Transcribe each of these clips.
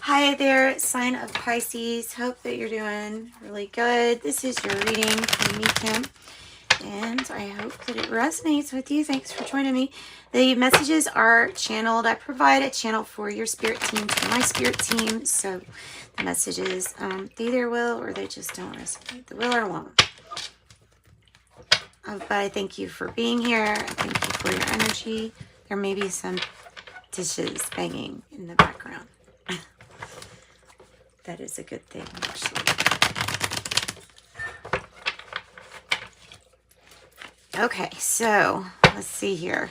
Hi there, sign of Pisces. Hope that you're doing really good. This is your reading from me, Kim, and I hope that it resonates with you. Thanks for joining me. The messages are channeled. I provide a channel for your spirit team, for my spirit team. So the messages, they either will or they just don't resonate. They will or won't. But I thank you for being here. I thank you for your energy. There may be some dishes banging in the background. That is a good thing, actually. Okay, so let's see here.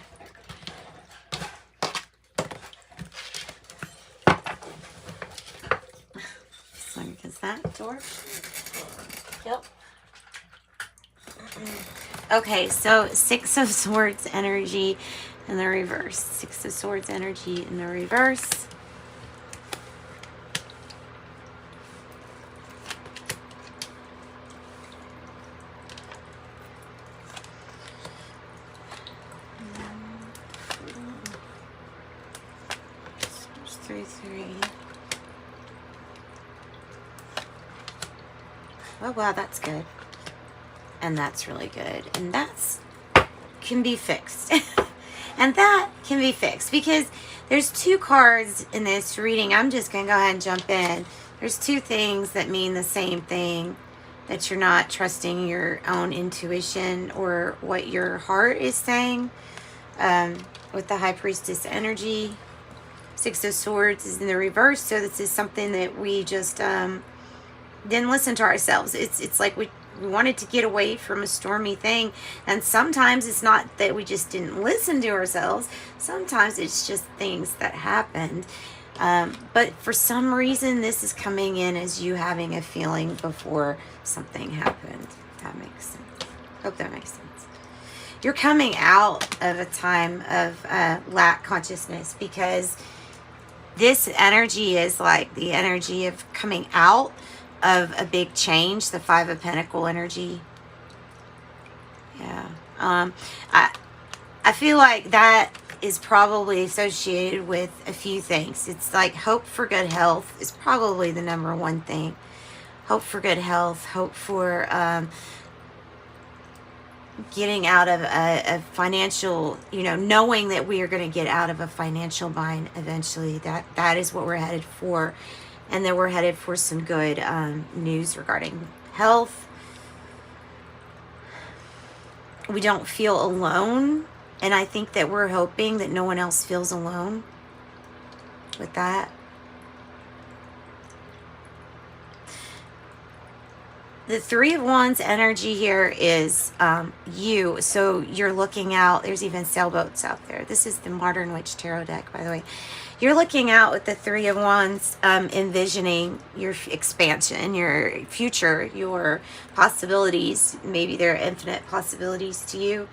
Swing against that door. Yep. Okay, so Six of Swords energy in the reverse. Six of Swords energy in the reverse. Oh, wow, that's good. And that's really good. And that's can be fixed. And that can be fixed because there's two cards in this reading. I'm just going to go ahead and jump in. There's two things that mean the same thing, that you're not trusting your own intuition or what your heart is saying. With the High Priestess energy, Six of Swords is in the reverse. So this is something that we just didn't listen to ourselves. It's like we wanted to get away from a stormy thing, and sometimes it's not that we just didn't listen to ourselves. Sometimes it's just things that happened, but for some reason this is coming in as you having a feeling before something happened. That makes sense. Hope that makes sense. You're coming out of a time of lack consciousness, because this energy is like the energy of coming out of a big change, the Five of Pentacles energy. Yeah. I feel like that is probably associated with a few things. It's like hope for good health is probably the number one thing. Hope for good health, hope for getting out of a financial, knowing that we are going to get out of a financial bind eventually. That is what we're headed for. And then we're headed for some good news regarding health. We don't feel alone. And I think that we're hoping that no one else feels alone with that. The Three of Wands energy here is you. So you're looking out. There's even sailboats out there. This is the Modern Witch Tarot deck, by the way. You're looking out with the Three of Wands, envisioning your expansion, your future, your possibilities. Maybe there are infinite possibilities to you.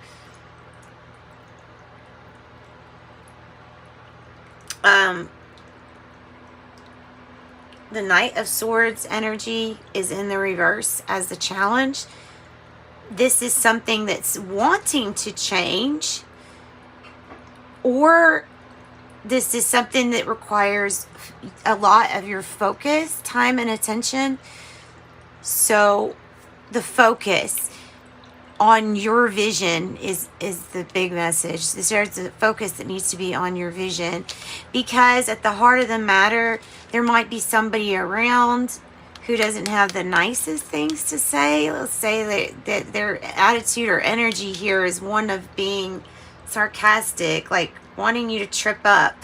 The Knight of Swords energy is in the reverse as the challenge. This is something that's wanting to change, or this is something that requires a lot of your focus, time, and attention. So the focus on your vision is the big message. There's a focus that needs to be on your vision, because at the heart of the matter, there might be somebody around who doesn't have the nicest things to say. Let's say that their attitude or energy here is one of being sarcastic, like wanting you to trip up.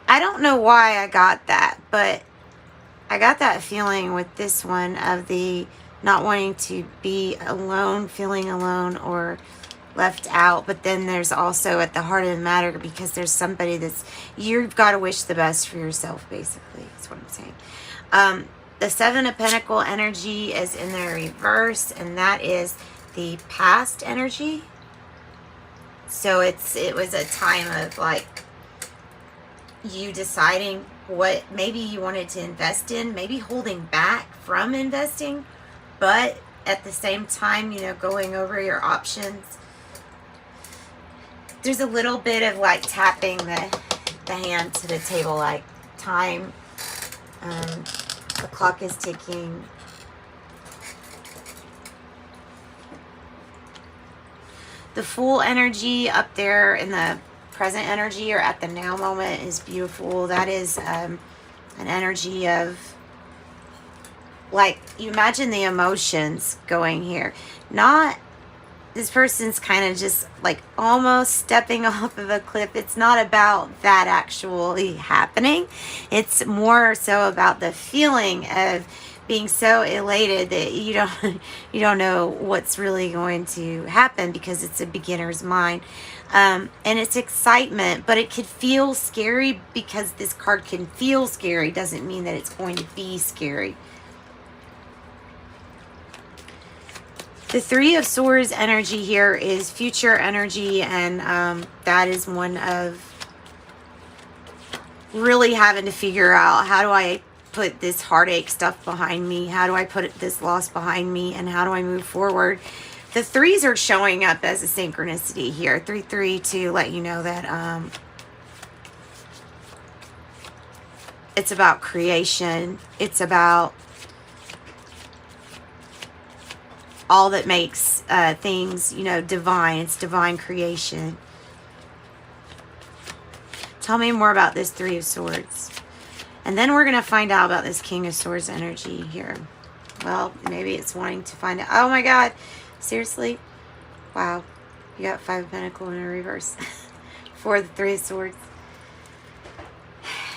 I don't know why I got that, but I got that feeling with this one of the not wanting to be alone, feeling alone or left out. But then there's also at the heart of the matter, because there's somebody you've got to wish the best for yourself, basically. That's what I'm saying. The Seven of Pentacles energy is in the reverse, and that is the past energy. So it was a time of like you deciding what maybe you wanted to invest in, maybe holding back from investing, but at the same time, going over your options. There's a little bit of like tapping the hand to the table, like time The clock is ticking. The full energy up there in the present energy or at the now moment is beautiful. That is an energy of, like, you imagine the emotions going here. Not, this person's kind of just like almost stepping off of a cliff. It's not about that actually happening. It's more so about the feeling of being so elated that you don't know what's really going to happen, because it's a beginner's mind. And it's excitement, but it could feel scary. Because this card can feel scary doesn't mean that it's going to be scary. The Three of Swords energy here is future energy, and that is one of really having to figure out, how do I put this heartache stuff behind me? How do I put this loss behind me? And how do I move forward? The threes are showing up as a synchronicity here. 3-3 to let you know that it's about creation. It's about all that makes things, you know, divine. It's divine creation. Tell me more about this Three of Swords. And then we're going to find out about this King of Swords energy here. Well, maybe it's wanting to find out. Oh my God. Seriously? Wow. You got Five of Pentacles in a reverse for the Three of Swords.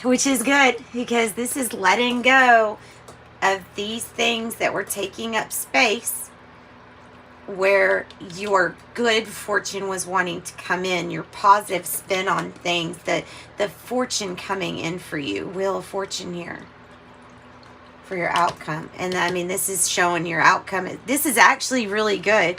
Which is good, because this is letting go of these things that were taking up space, where your good fortune was wanting to come in, your positive spin on things, that the fortune coming in for you, Wheel of Fortune here for your outcome. And I mean, this is showing your outcome. This is actually really good.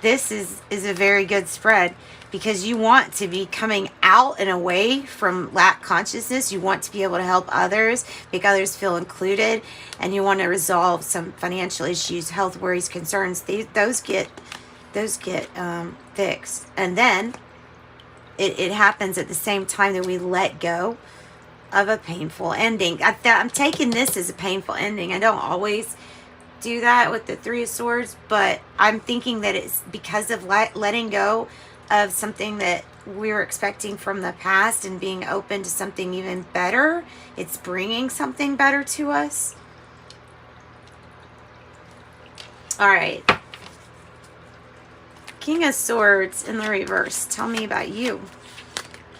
This is a very good spread, because you want to be coming out and away from lack consciousness. You want to be able to help others, make others feel included, and you want to resolve some financial issues, health worries, concerns. Those get fixed. And then it happens at the same time that we let go of a painful ending. I'm taking this as a painful ending. I don't always do that with the Three of Swords, but I'm thinking that it's because of letting go of something that we were expecting from the past and being open to something even better. It's bringing something better to us. All right. King of Swords in the reverse. Tell me about you.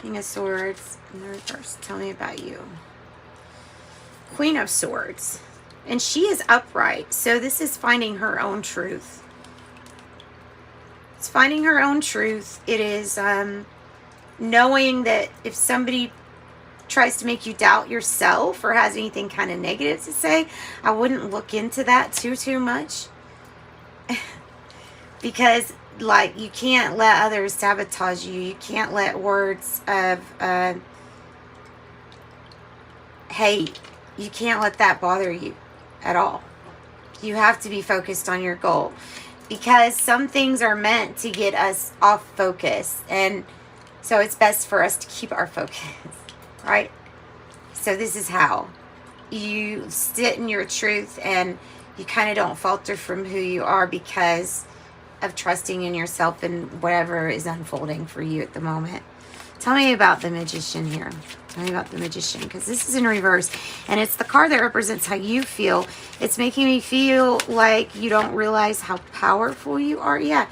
King of Swords in the reverse. Tell me about you. Queen of Swords. And she is upright. So this is finding her own truth. It's finding her own truth. It is knowing that if somebody tries to make you doubt yourself or has anything kind of negative to say, I wouldn't look into that too much. Because, like, you can't let others sabotage you. You can't let words of hate, you can't let that bother you at all. You have to be focused on your goal, because some things are meant to get us off focus, and so it's best for us to keep our focus, right? So this is how you sit in your truth, and you kind of don't falter from who you are, because of trusting in yourself and whatever is unfolding for you at the moment. Tell me about the Magician here. Tell me about the Magician, because this is in reverse, and it's the card that represents how you feel. It's making me feel like you don't realize how powerful you are. Yeah.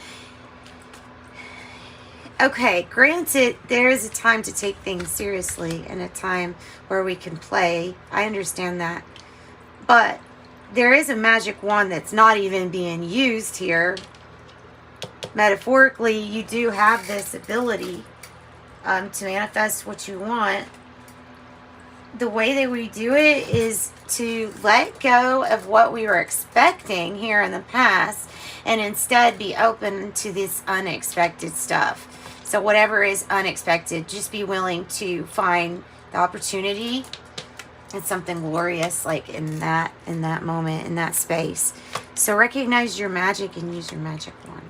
Okay, granted, there is a time to take things seriously and a time where we can play. I understand that. But there is a magic wand that's not even being used here. Metaphorically, you do have this ability to manifest what you want. The way that we do it is to let go of what we were expecting here in the past, and instead be open to this unexpected stuff. So whatever is unexpected, just be willing to find the opportunity and something glorious, like in that moment, in that space. So recognize your magic and use your magic wand.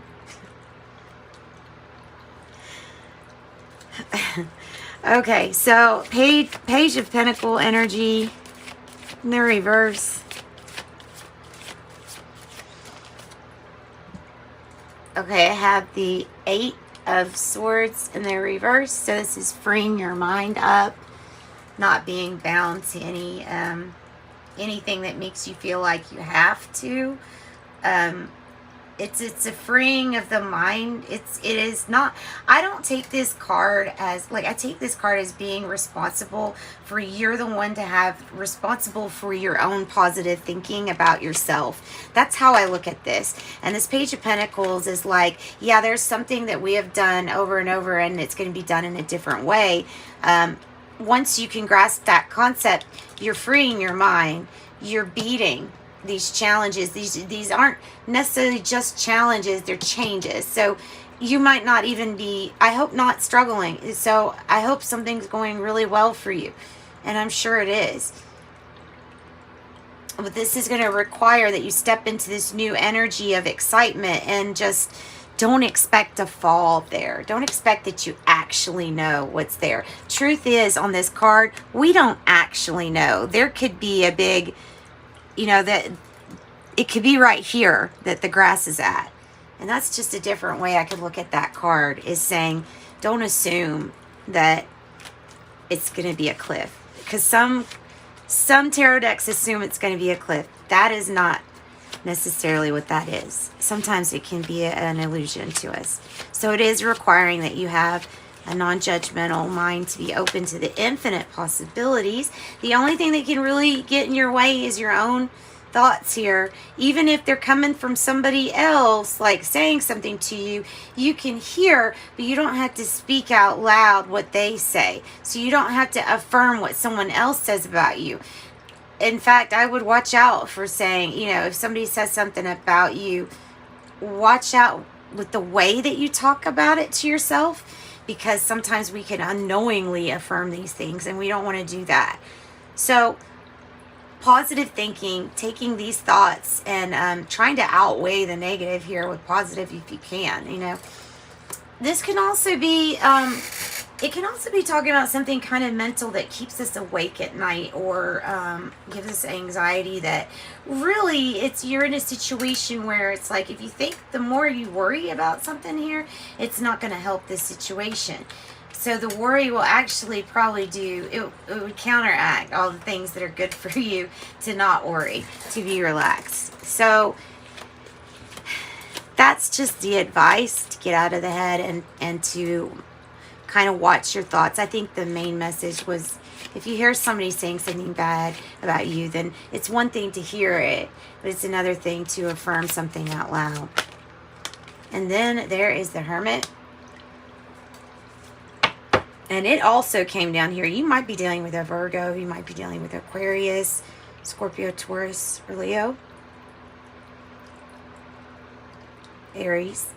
Okay, so Page of Pentacle energy. in the reverse. Okay, I have the 8 of Swords in the reverse. So this is freeing your mind up, not being bound to anything that makes you feel like you have to. It's a freeing of the mind. It is not, I don't take this card as, like, I take this card as being responsible for, you're the one to have responsible for your own positive thinking about yourself. That's how I look at this. And this Page of Pentacles is like, yeah, there's something that we have done over and over, and it's going to be done in a different way. Once you can grasp that concept, you're freeing your mind. You're beating these challenges. These aren't necessarily just challenges, they're changes. So you might not even be, I hope, not struggling. So I hope something's going really well for you, and I'm sure it is. But this is going to require that you step into this new energy of excitement, and just don't expect to fall there. Don't expect that you actually know what's there. Truth is, on this card, we don't actually know. There could be a big, that it could be right here that the grass is at. And that's just a different way I could look at that card, is saying, don't assume that it's going to be a cliff. Because some tarot decks assume it's going to be a cliff. That is not necessarily what that is. Sometimes it can be an illusion to us. So it is requiring that you have a non-judgmental mind to be open to the infinite possibilities. The only thing that can really get in your way is your own thoughts here. Even if they're coming from somebody else, like saying something to you, you can hear, but you don't have to speak out loud what they say. So you don't have to affirm what someone else says about you. In fact, I would watch out for saying, if somebody says something about you, watch out with the way that you talk about it to yourself. Because sometimes we can unknowingly affirm these things, and we don't want to do that. So positive thinking, taking these thoughts and trying to outweigh the negative here with positive if you can. This can also be, it can also be talking about something kind of mental that keeps us awake at night, or gives us anxiety that really you're in a situation where it's like, if you think the more you worry about something here, it's not going to help this situation. So the worry will actually probably it would counteract all the things that are good for you to not worry, to be relaxed. So that's just the advice, to get out of the head and to kind of watch your thoughts. I think the main message was, if you hear somebody saying something bad about you, then it's one thing to hear it, but it's another thing to affirm something out loud. And then there is the Hermit. And it also came down here. You might be dealing with a Virgo. You might be dealing with Aquarius, Scorpio, Taurus, or Leo. Aries.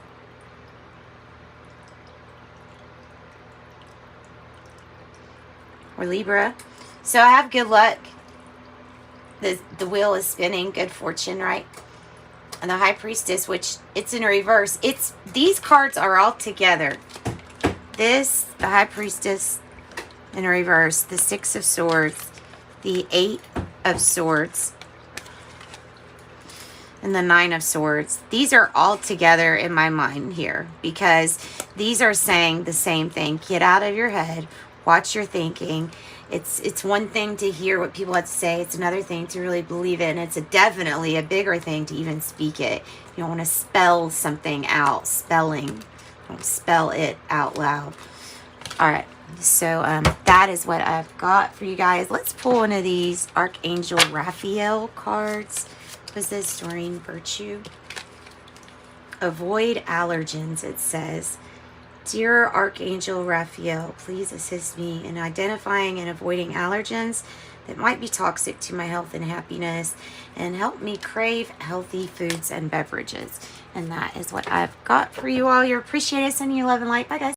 Or Libra. So I have good luck. The wheel is spinning. Good fortune, right? And the High Priestess, which it's in reverse. These cards are all together. This, the High Priestess in reverse, the Six of Swords, the 8 of Swords, and the 9 of Swords. These are all together in my mind here, because these are saying the same thing. Get out of your head. Watch your thinking. It's one thing to hear what people have to say. It's another thing to really believe it. And it's definitely a bigger thing to even speak it. You don't want to spell something out. Spelling. Don't spell it out loud. All right. So that is what I've got for you guys. Let's pull one of these Archangel Raphael cards. What's this? Serene Virtue. Avoid allergens, it says. Dear Archangel Raphael, please assist me in identifying and avoiding allergens that might be toxic to my health and happiness, and help me crave healthy foods and beverages. And that is what I've got for you all. You're appreciated. Sending you love and light. Bye, guys.